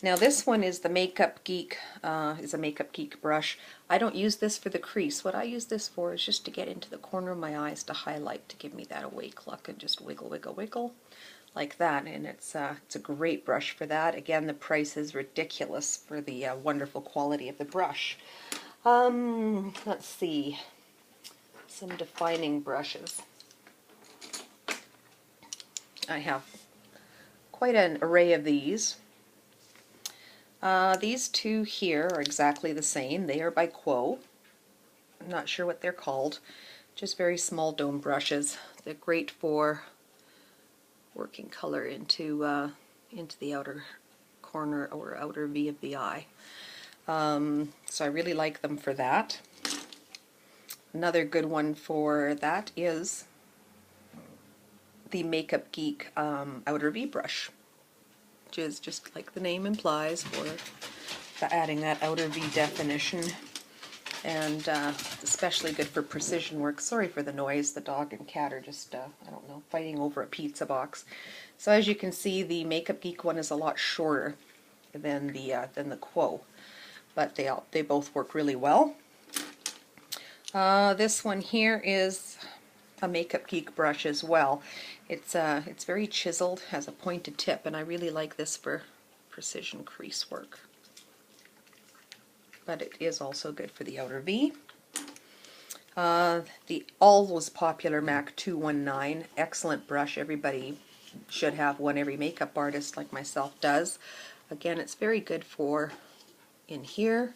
Now this one is the Makeup Geek, is a Makeup Geek brush. I don't use this for the crease. What I use this for is just to get into the corner of my eyes to highlight, to give me that awake look, and just wiggle, wiggle, wiggle like that. And it's a great brush for that. Again, the price is ridiculous for the wonderful quality of the brush. Let's see, some defining brushes. I have quite an array of these. These two here are exactly the same. They are by Quo. I'm not sure what they're called. Just very small dome brushes. They're great for working color into the outer corner or outer V of the eye. So I really like them for that. Another good one for that is the Makeup Geek Outer V brush, which is just like the name implies, for adding that outer V definition, and especially good for precision work. Sorry for the noise, the dog and cat are just, I don't know, fighting over a pizza box. So as you can see, the Makeup Geek one is a lot shorter than the Quo, but they both work really well. This one here is a Makeup Geek brush as well. It's very chiseled, has a pointed tip, and I really like this for precision crease work. But it is also good for the outer V. The always popular MAC 219, excellent brush. Everybody should have one. Every makeup artist like myself does. Again, it's very good for in here,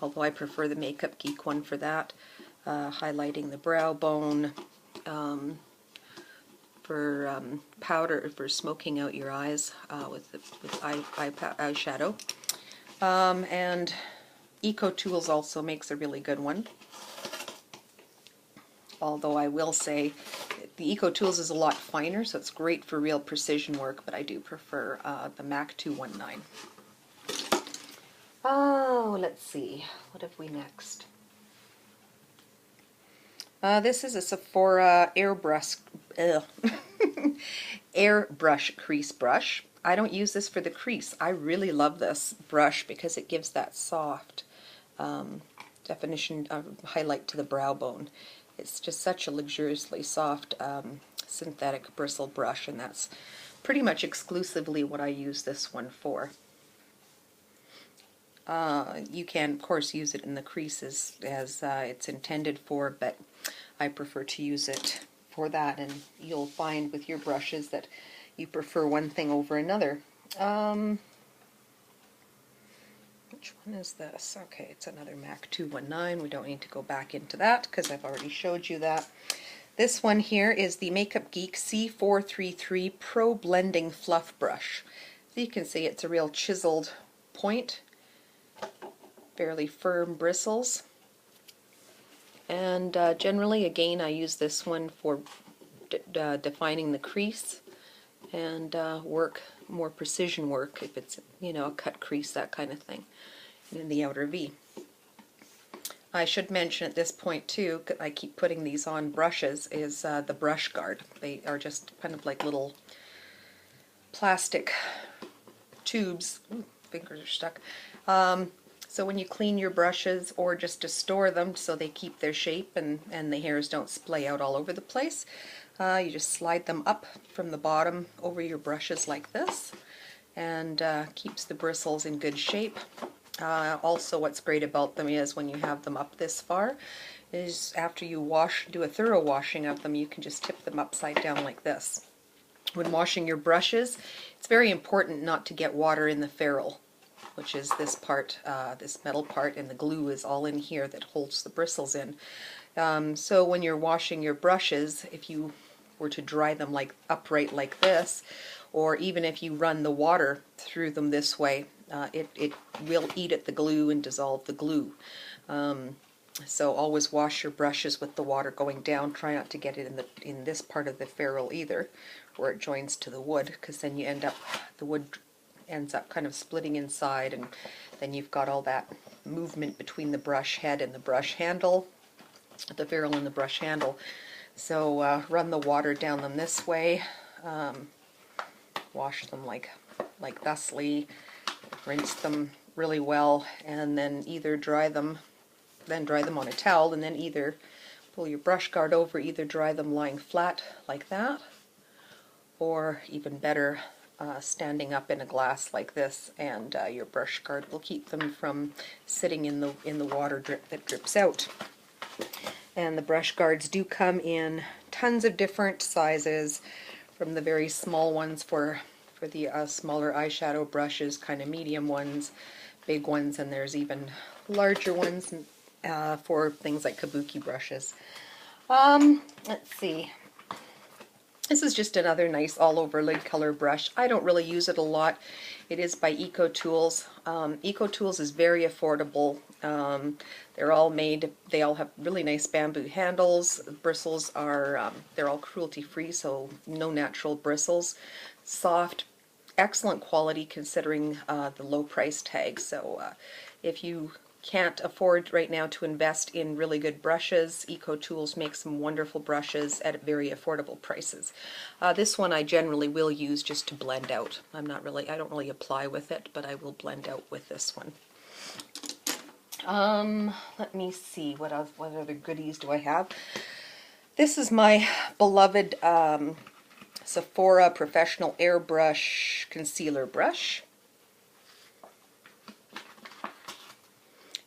although I prefer the Makeup Geek one for that. Highlighting the brow bone, for powder, for smoking out your eyes with eyeshadow. And Eco Tools also makes a really good one. Although I will say the Eco Tools is a lot finer, so it's great for real precision work, but I do prefer the MAC 219. Oh, let's see, what have we next? This is a Sephora airbrush crease brush. I don't use this for the crease. I really love this brush because it gives that soft definition highlight to the brow bone. It's just such a luxuriously soft synthetic bristle brush, and that's pretty much exclusively what I use this one for. You can, of course, use it in the creases as it's intended for, but I prefer to use it for that, and you'll find with your brushes that you prefer one thing over another. Which one is this? Okay, it's another MAC 219. We don't need to go back into that because I've already showed you that. This one here is the Makeup Geek C433 Pro Blending Fluff Brush. So you can see it's a real chiseled point, fairly firm bristles. And generally, again, I use this one for defining the crease and more precision work, if it's, you know, a cut crease, that kind of thing, in the outer V. I should mention at this point too, I keep putting these on brushes, is the brush guard. They are just kind of like little plastic tubes. Ooh, fingers are stuck. So when you clean your brushes, or just to store them so they keep their shape and the hairs don't splay out all over the place, you just slide them up from the bottom over your brushes like this, and keeps the bristles in good shape. Also, what's great about them is when you have them up this far, is after you do a thorough washing of them, you can just tip them upside down like this. When washing your brushes, it's very important not to get water in the ferrule, which is this part, this metal part, and the glue is all in here that holds the bristles in. So when you're washing your brushes, if you were to dry them like upright like this, or even if you run the water through them this way, it will eat at the glue and dissolve the glue. So always wash your brushes with the water going down. Try not to get it in this part of the ferrule either, where it joins to the wood, because then you end up, the wood ends up kind of splitting inside, and then you've got all that movement between the brush head and the brush handle, the ferrule and the brush handle. So run the water down them this way, wash them like thusly, rinse them really well, and then either dry them on a towel, and then either pull your brush guard over, either dry them lying flat like that, or even better, standing up in a glass like this, and your brush guard will keep them from sitting in the water drip that drips out. And the brush guards do come in tons of different sizes, from the very small ones for the smaller eyeshadow brushes, kind of medium ones, big ones, and there's even larger ones for things like kabuki brushes. Let's see. This is just another nice all-over lid color brush. I don't really use it a lot. It is by Eco Tools. Eco Tools is very affordable. They're all made, they all have really nice bamboo handles. The bristles are, they're all cruelty-free, so no natural bristles. Soft, excellent quality considering the low price tag. So if you can't afford right now to invest in really good brushes, Eco Tools makes some wonderful brushes at very affordable prices. This one I generally will use just to blend out. I don't really apply with it, but I will blend out with this one. Let me see, what other goodies do I have? This is my beloved Sephora Professional Airbrush Concealer Brush.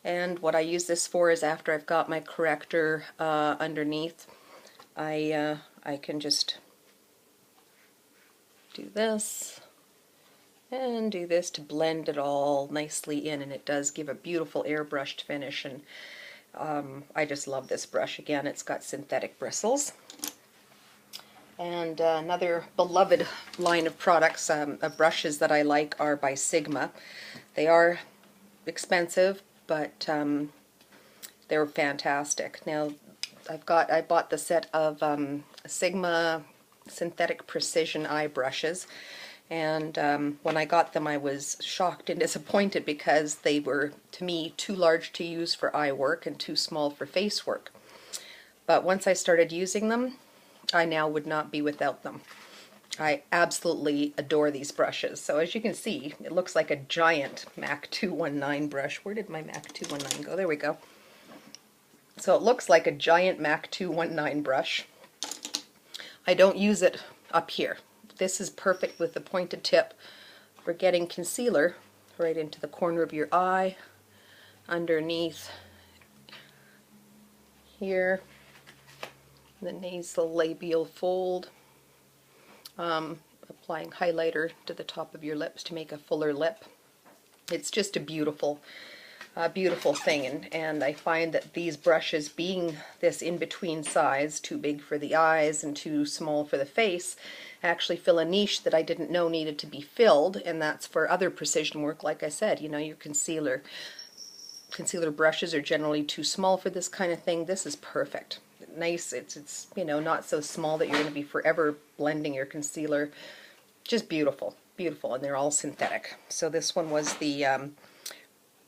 And what I use this for is after I've got my corrector underneath, I can just do this and do this to blend it all nicely in, and it does give a beautiful airbrushed finish. And I just love this brush. Again, it's got synthetic bristles. And another beloved line of products, of brushes that I like, are by Sigma. They are expensive, but they're fantastic. Now, I bought the set of Sigma synthetic precision eye brushes, and when I got them I was shocked and disappointed because they were, to me, too large to use for eye work and too small for face work. But once I started using them, I now would not be without them. I absolutely adore these brushes. So as you can see, it looks like a giant MAC 219 brush. Where did my MAC 219 go? There we go. So it looks like a giant MAC 219 brush. I don't use it up here. This is perfect with the pointed tip for getting concealer right into the corner of your eye, underneath here, the nasal labial fold. Applying highlighter to the top of your lips to make a fuller lip. It's just a beautiful thing, and I find that these brushes, being this in-between size, too big for the eyes and too small for the face, actually fill a niche that I didn't know needed to be filled, and that's for other precision work. Like I said, you know, your concealer brushes are generally too small for this kind of thing. This is perfect. Nice, it's you know, not so small that you're going to be forever blending your concealer. Just beautiful, beautiful, and they're all synthetic. So this one was the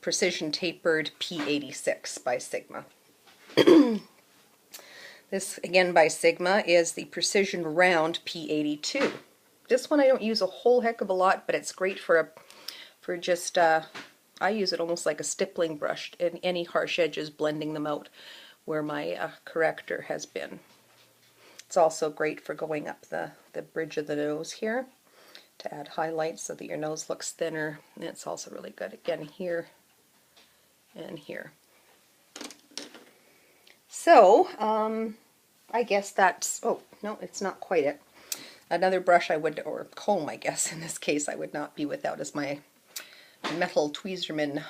Precision Tapered P86 by Sigma. This, again by Sigma, is the Precision Round P82. This one I don't use a whole heck of a lot, but it's great for just, I use it almost like a stippling brush in any harsh edges, blending them out where my corrector has been. It's also great for going up the bridge of the nose here to add highlights so that your nose looks thinner. And it's also really good, again, here and here. So, I guess that's, oh, no, it's not quite it. Another brush I would, or comb, I guess, in this case, I would not be without is my metal Tweezerman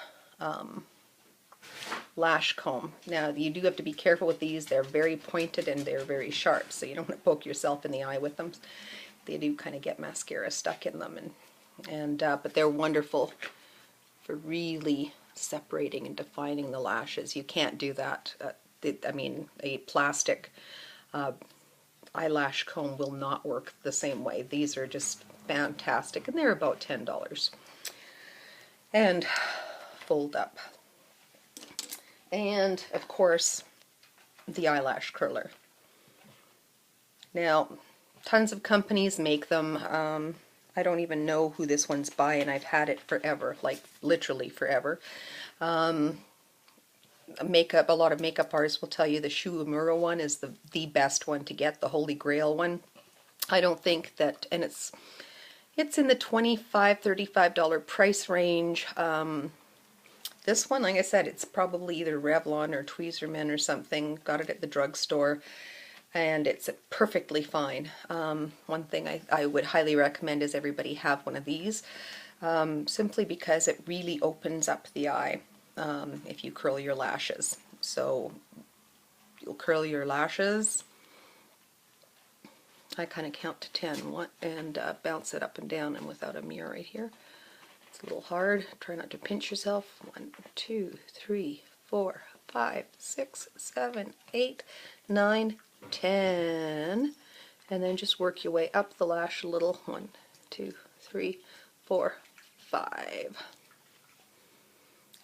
lash comb. Now, you do have to be careful with these. They're very pointed and they're very sharp, so you don't want to poke yourself in the eye with them. They do kind of get mascara stuck in them, but they're wonderful for really separating and defining the lashes. You can't do that. I mean, a plastic eyelash comb will not work the same way. These are just fantastic, and they're about $10. And fold up. And, of course, the eyelash curler. Now, tons of companies make them. I don't even know who this one's by, and I've had it forever, like literally forever. Makeup, a lot of makeup artists will tell you the Shu Uemura one is the best one to get, the Holy Grail one. I don't think that, and it's in the $25-$35 price range. This one, like I said, it's probably either Revlon or Tweezerman or something. Got it at the drugstore, and it's perfectly fine. One thing I would highly recommend is everybody have one of these, simply because it really opens up the eye if you curl your lashes. So you'll curl your lashes. I kind of count to 10 and bounce it up and down, and without a mirror right here. It's a little hard. Try not to pinch yourself. 1, 2, 3, 4, 5, 6, 7, 8, 9, 10. And then just work your way up the lash a little. 1, 2, 3, 4, 5.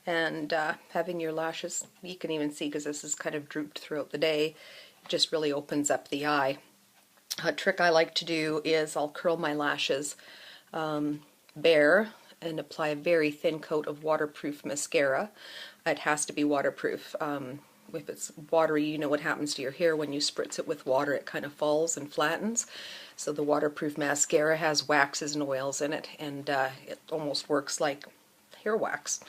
And having your lashes, you can even see, because this is kind of drooped throughout the day, it just really opens up the eye. A trick I like to do is I'll curl my lashes bare and apply a very thin coat of waterproof mascara. It has to be waterproof. If it's watery, you know what happens to your hair when you spritz it with water, it kind of falls and flattens. So the waterproof mascara has waxes and oils in it, and it almost works like hair wax.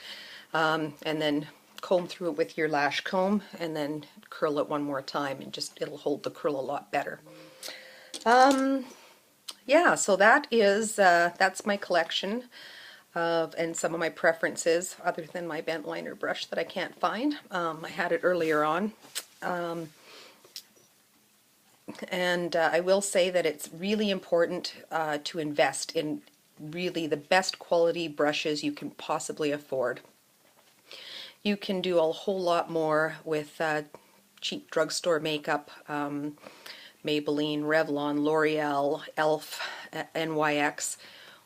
And then comb through it with your lash comb, and then curl it one more time, and just it'll hold the curl a lot better. Yeah, so that's my collection of, and some of my preferences, other than my bent liner brush that I can't find. I had it earlier on. And I will say that it's really important to invest in really the best quality brushes you can possibly afford. You can do a whole lot more with cheap drugstore makeup. Maybelline, Revlon, L'Oreal, ELF, NYX,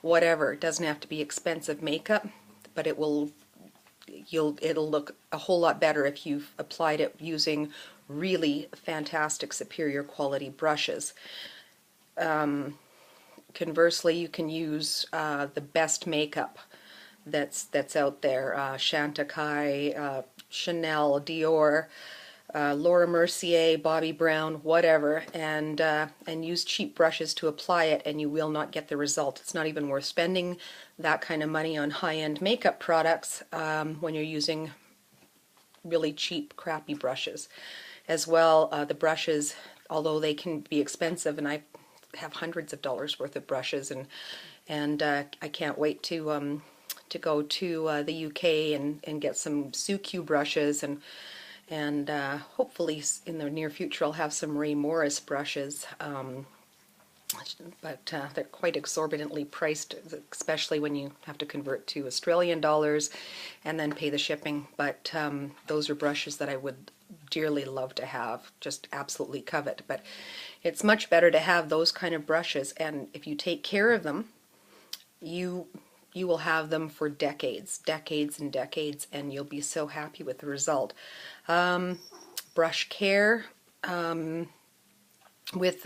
whatever. It doesn't have to be expensive makeup, but it'll look a whole lot better if you've applied it using really fantastic, superior quality brushes. Conversely, you can use the best makeup that's out there, Chantecaille, Chanel, Dior, Laura Mercier, Bobbi Brown, whatever, and use cheap brushes to apply it, and you will not get the result. It's not even worth spending that kind of money on high-end makeup products when you're using really cheap, crappy brushes. As well, the brushes, although they can be expensive, and I have hundreds of dollars worth of brushes, and I can't wait to go to the UK and get some Suq brushes, and hopefully in the near future I'll have some Ray Morris brushes, but they're quite exorbitantly priced, especially when you have to convert to Australian dollars and then pay the shipping. But those are brushes that I would dearly love to have, just absolutely covet. But it's much better to have those kind of brushes, and if you take care of them, you will have them for decades and decades, and you'll be so happy with the result. Brush care, with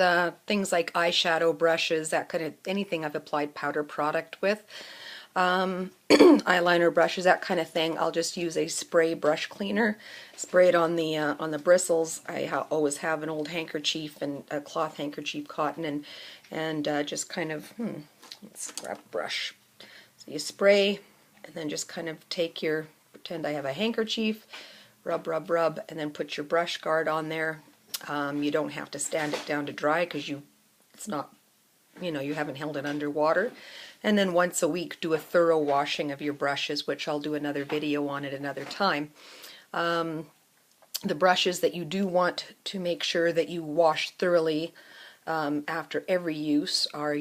things like eyeshadow brushes, that kind of, anything I've applied powder product with, eyeliner brushes, that kind of thing, I'll just use a spray brush cleaner, spray it on the bristles. I always have an old handkerchief, and a cloth handkerchief, cotton, and just kind of, let's grab a brush. So you spray, and then just kind of pretend I have a handkerchief, rub, rub, rub, and then put your brush guard on there. You don't have to stand it down to dry, because it's not, you haven't held it under water. And then once a week, do a thorough washing of your brushes, which I'll do another video on at another time. The brushes that you do want to make sure that you wash thoroughly after every use are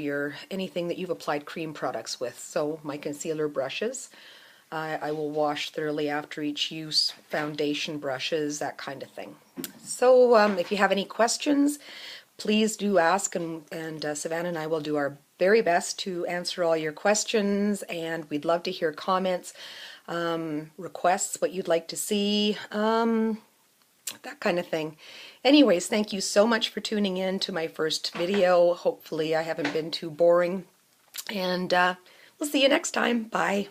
anything that you've applied cream products with. So my concealer brushes, I will wash thoroughly after each use, foundation brushes, that kind of thing. So if you have any questions, please do ask, and Savannah and I will do our very best to answer all your questions, and we'd love to hear comments, requests, what you'd like to see, that kind of thing. Anyways, thank you so much for tuning in to my first video. Hopefully I haven't been too boring. And we'll see you next time. Bye.